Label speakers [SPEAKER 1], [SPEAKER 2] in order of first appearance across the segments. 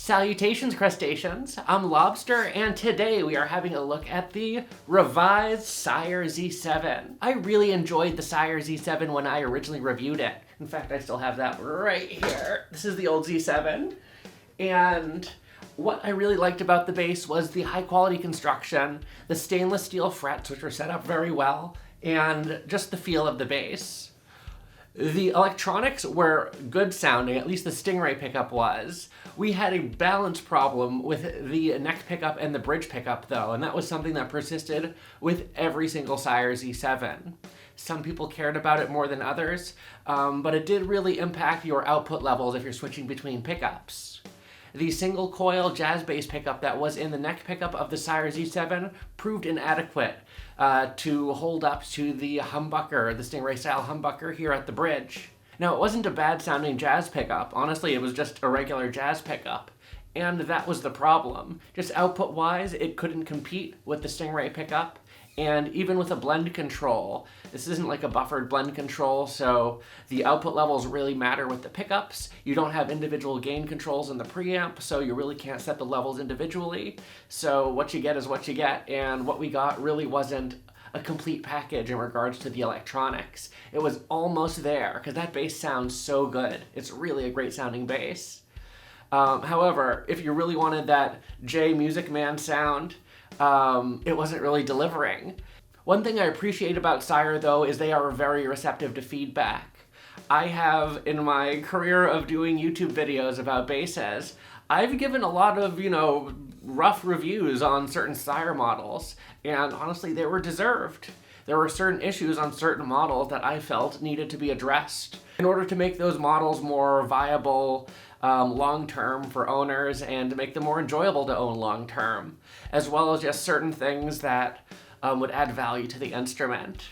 [SPEAKER 1] Salutations, crustaceans! I'm Lobster, and today we are having a look at the revised Sire Z7. I really enjoyed the Sire Z7 when I originally reviewed it. In fact, I still have that right here. This is the old Z7. And what I really liked about the bass was the high quality construction, the stainless steel frets, which were set up very well, and just the feel of the bass. The electronics were good sounding, at least the Stingray pickup was. We had a balance problem with the neck pickup and the bridge pickup though, and that was something that persisted with every single Sire Z7. Some people cared about it more than others, but it did really impact your output levels if you're switching between pickups. The single coil jazz bass pickup that was in the neck pickup of the Sire Z7 proved inadequate to hold up to the humbucker, the Stingray style humbucker here at the bridge. Now, it wasn't a bad sounding jazz pickup. Honestly, it was just a regular jazz pickup. And that was the problem. Just output wise, it couldn't compete with the Stingray pickup. And even with a blend control, this isn't like a buffered blend control, so the output levels really matter with the pickups. You don't have individual gain controls in the preamp, so you really can't set the levels individually. So what you get is what you get, and what we got really wasn't a complete package in regards to the electronics. It was almost there, because that bass sounds so good. It's really a great sounding bass. However, if you really wanted that J Music Man sound, it wasn't really delivering. One thing I appreciate about Sire though is they are very receptive to feedback. I have, in my career of doing YouTube videos about basses, I've given a lot of, rough reviews on certain Sire models, and honestly they were deserved. There were certain issues on certain models that I felt needed to be addressed in order to make those models more viable long-term for owners and to make them more enjoyable to own long-term, as well as just certain things that would add value to the instrument.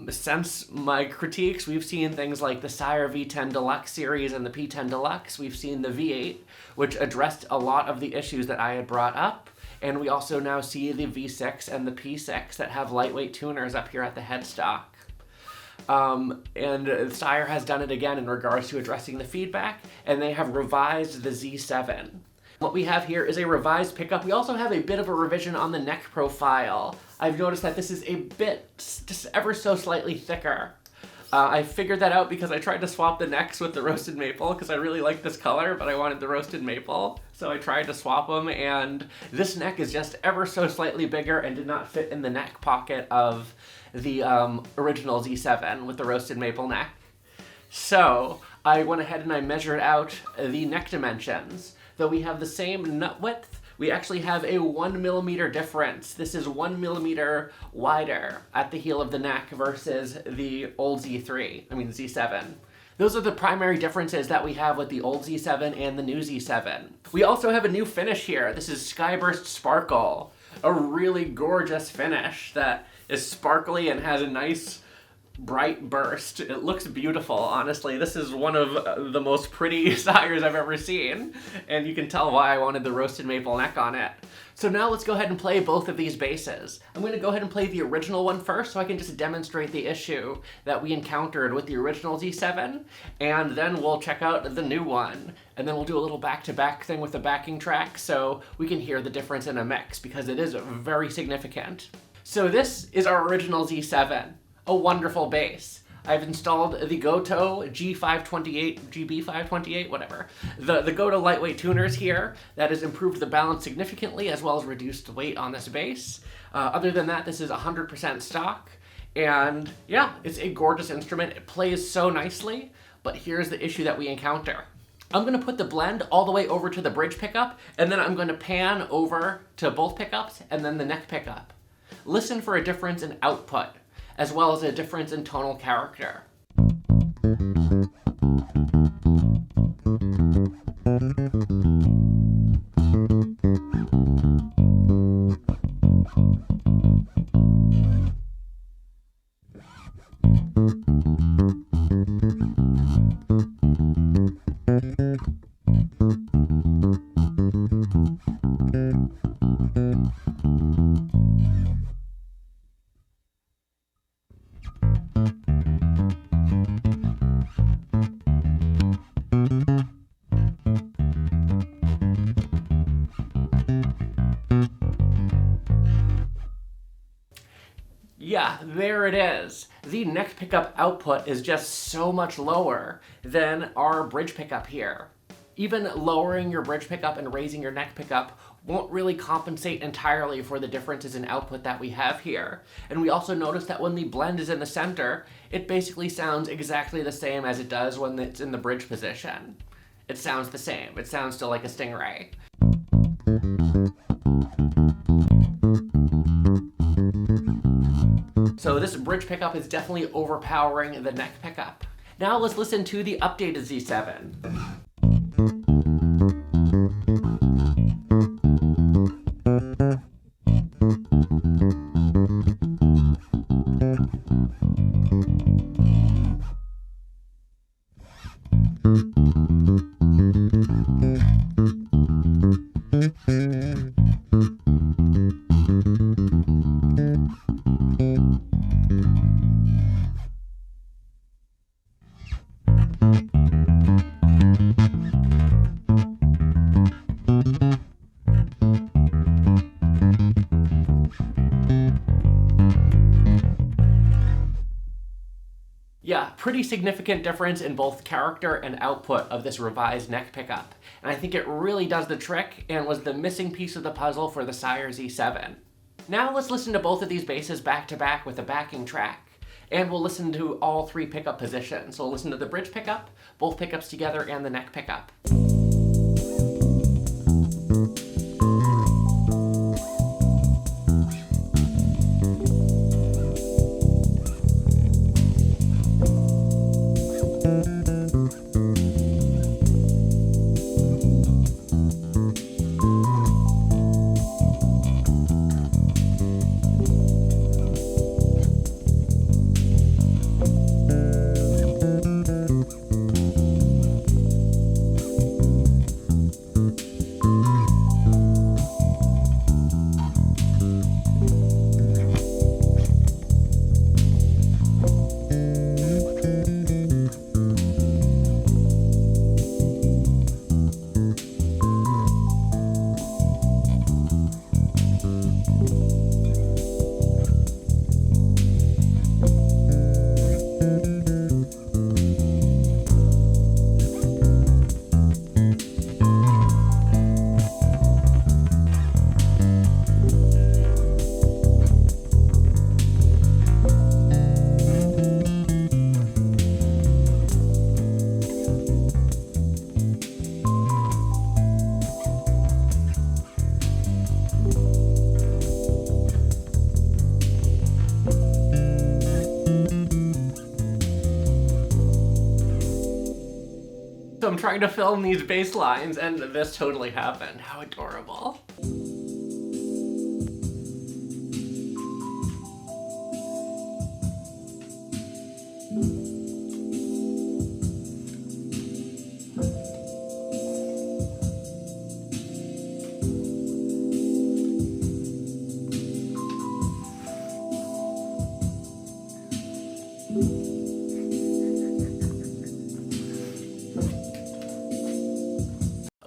[SPEAKER 1] Since my critiques, we've seen things like the Sire V10 Deluxe series and the P10 Deluxe. We've seen the V8, which addressed a lot of the issues that I had brought up. And we also now see the V6 and the P6 that have lightweight tuners up here at the headstock. And Sire has done it again in regards to addressing the feedback, and they have revised the Z7. What we have here is a revised pickup. We also have a bit of a revision on the neck profile. I've noticed that this is a bit, just ever so slightly thicker. I figured that out because I tried to swap the necks with the roasted maple because I really like this color, but I wanted the roasted maple. So I tried to swap them, and this neck is just ever so slightly bigger and did not fit in the neck pocket of the original Z7 with the roasted maple neck. So I went ahead and I measured out the neck dimensions. Though we have the same nut width, we actually have a 1 millimeter difference. This is 1 millimeter wider at the heel of the neck versus the old Z7. Those are the primary differences that we have with the old Z7 and the new Z7. We also have a new finish here. This is Skyburst Sparkle, a really gorgeous finish that is sparkly and has a nice bright burst. It looks beautiful, honestly. This is one of the most pretty Sires I've ever seen, and you can tell why I wanted the roasted maple neck on it. So now let's go ahead and play both of these basses. I'm going to go ahead and play the original one first so I can just demonstrate the issue that we encountered with the original Z7, and then we'll check out the new one. And then we'll do a little back-to-back thing with the backing track so we can hear the difference in a mix, because it is very significant. So this is our original Z7. A wonderful bass. I've installed the Goto G528, GB528, whatever. The Goto lightweight tuners here. That has improved the balance significantly as well as reduced weight on this bass. Other than that, this is 100% stock. And yeah, it's a gorgeous instrument. It plays so nicely, but here's the issue that we encounter. I'm going to put the blend all the way over to the bridge pickup, and then I'm going to pan over to both pickups and then the neck pickup. Listen for a difference in output, as well as a difference in tonal character. Yeah, there it is. The neck pickup output is just so much lower than our bridge pickup here. Even lowering your bridge pickup and raising your neck pickup won't really compensate entirely for the differences in output that we have here. And we also notice that when the blend is in the center, it basically sounds exactly the same as it does when it's in the bridge position. It sounds the same. It sounds still like a Stingray. So this bridge pickup is definitely overpowering the neck pickup. Now let's listen to the updated Z7. Yeah, pretty significant difference in both character and output of this revised neck pickup. And I think it really does the trick and was the missing piece of the puzzle for the Sire Z7. Now let's listen to both of these basses back to back with a backing track. And we'll listen to all three pickup positions. So we'll listen to the bridge pickup, both pickups together, and the neck pickup. So I'm trying to film these bass lines, and this totally happened. How adorable.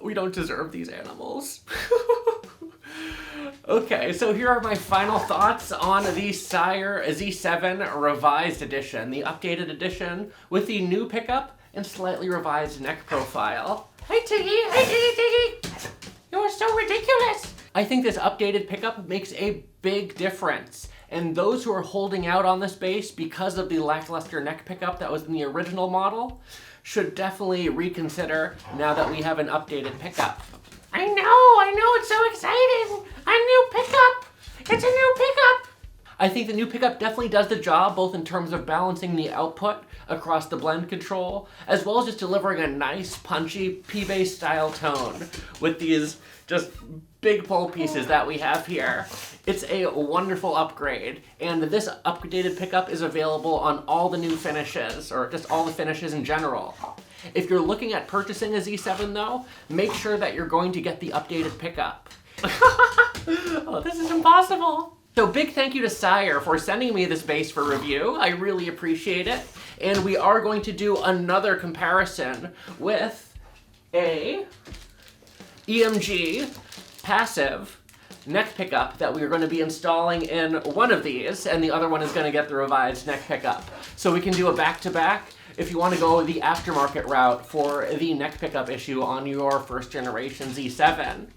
[SPEAKER 1] We don't deserve these animals. Okay, so here are my final thoughts on the Sire Z7 Revised Edition, the updated edition with the new pickup and slightly revised neck profile. Hi Tiggy! Hi Tiggy! You're so ridiculous! I think this updated pickup makes a big difference, and those who are holding out on this bass because of the lackluster neck pickup that was in the original model should definitely reconsider now that we have an updated pickup. I know, it's so exciting! A new pickup! It's a new pickup! I think the new pickup definitely does the job, both in terms of balancing the output across the blend control, as well as just delivering a nice, punchy P-bass style tone with these just big pull pieces that we have here. It's a wonderful upgrade, and this updated pickup is available on all the new finishes, or just all the finishes in general. If you're looking at purchasing a Z7 though, make sure that you're going to get the updated pickup. Oh, this is impossible. So big thank you to Sire for sending me this bass for review. I really appreciate it. And we are going to do another comparison with a EMG passive neck pickup that we're going to be installing in one of these, and the other one is going to get the revised neck pickup. So we can do a back-to-back if you want to go the aftermarket route for the neck pickup issue on your first generation Z7.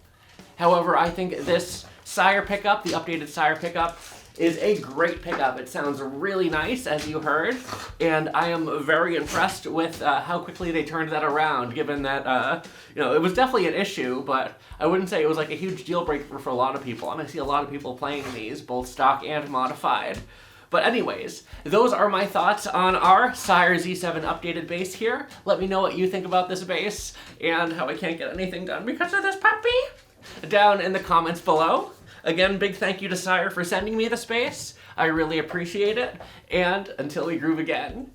[SPEAKER 1] However, I think this Sire pickup, the updated Sire pickup, is a great pickup. It sounds really nice, as you heard, and I am very impressed with how quickly they turned that around, given that, it was definitely an issue, but I wouldn't say it was like a huge deal breaker for a lot of people, and I see a lot of people playing these, both stock and modified. But anyways, those are my thoughts on our Sire Z7 updated base here. Let me know what you think about this base, and how I can't get anything done because of this puppy, down in the comments below. Again, big thank you to Sire for sending me the space. I really appreciate it, and until we groove again.